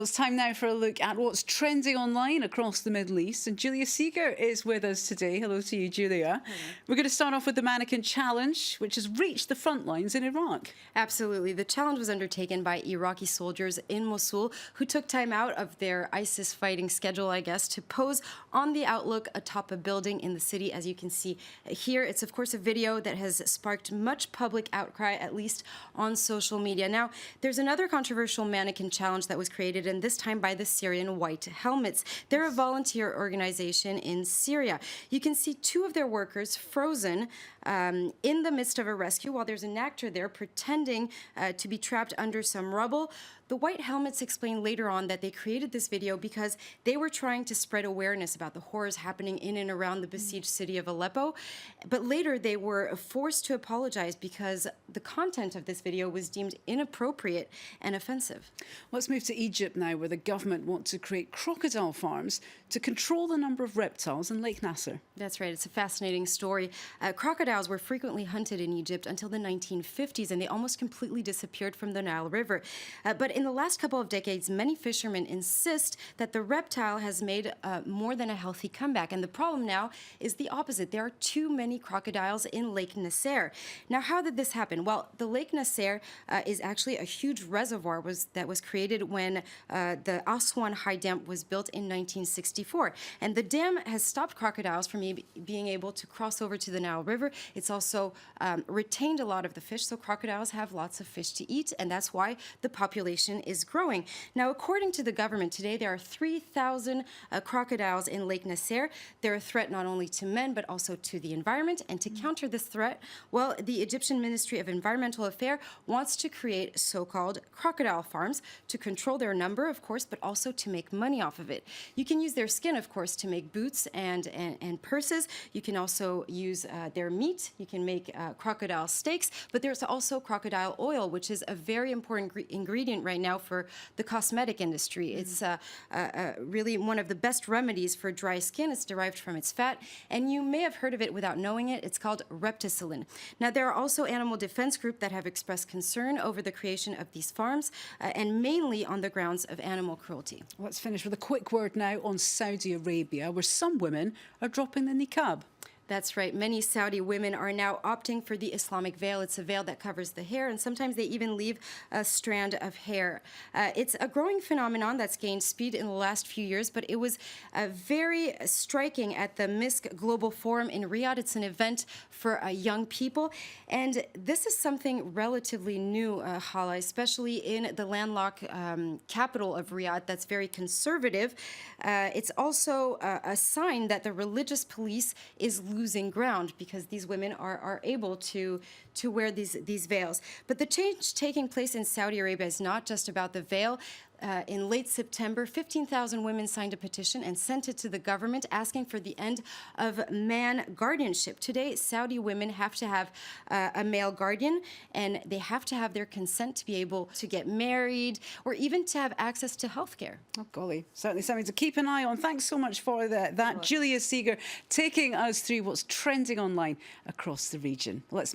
It's time now for a look at what's trending online across the Middle East. And Julia Seeger is with us today. Hello to you, Julia. Hello. We're going to start off with the Mannequin Challenge, which has reached the front lines in Iraq. Absolutely. The challenge was undertaken by Iraqi soldiers in Mosul who took time out of their ISIS fighting schedule, I guess, to pose on the outlook atop a building in the city. As you can see here, it's of course a video that has sparked much public outcry, at least on social media. Now, there's another controversial mannequin challenge that was created, and this time by the Syrian White Helmets. They're a volunteer organization in Syria. You can see two of their workers frozen in the midst of a rescue while there's an actor there pretending to be trapped under some rubble. The White Helmets explained later on that they created this video because they were trying to spread awareness about the horrors happening in and around the besieged city of Aleppo. But later they were forced to apologize because the content of this video was deemed inappropriate and offensive. Let's move to Egypt now, where the government wants to create crocodile farms to control the number of reptiles in Lake Nasser. That's right. It's a fascinating story. Crocodiles were frequently hunted in Egypt until the 1950s, and they almost completely disappeared from the Nile River. But in the last couple of decades, many fishermen insist that the reptile has made more than a healthy comeback. And the problem now is the opposite. There are too many crocodiles in Lake Nasser. Now, how did this happen? Well, the Lake Nasser is actually a huge reservoir that was created when the Aswan High Dam was built in 1964. And the dam has stopped crocodiles from being able to cross over to the Nile River. It's also retained a lot of the fish, so crocodiles have lots of fish to eat, and that's why the population is growing. Now, according to the government, today there are 3,000 crocodiles in Lake Nasser. They're a threat not only to men, but also to the environment. And to counter this threat, well, the Egyptian Ministry of Environmental Affairs wants to create so-called crocodile farms to control their number, of course, but also to make money off of it. You can use their skin, of course, to make boots and purses. You can also use their meat. You can make crocodile steaks, but there's also crocodile oil, which is a very important ingredient right now for the cosmetic industry. It's really one of the best remedies for dry skin. It's derived from its fat, and you may have heard of it without knowing it. It's called Repticillin. Now, there are also animal defense groups that have expressed concern over the creation of these farms, and mainly on the grounds of animal cruelty. Let's finish with a quick word now on Saudi Arabia, where some women are dropping the niqab. That's right. Many Saudi women are now opting for the Islamic veil. It's a veil that covers the hair, and sometimes they even leave a strand of hair. It's a growing phenomenon that's gained speed in the last few years, but it was very striking at the MISC Global Forum in Riyadh. It's an event for young people, and this is something relatively new, Hala, especially in the landlocked capital of Riyadh that's very conservative. It's also a sign that the religious police is losing ground because these women are able to wear these veils. But the change taking place in Saudi Arabia is not just about the veil. In late September, 15,000 women signed a petition and sent it to the government asking for the end of man guardianship. Today, Saudi women have to have a male guardian, and they have to have their consent to be able to get married or even to have access to health care. Oh, golly, certainly something to keep an eye on. Thanks so much for that. Julia Seeger taking us through what's trending online across the region. Let's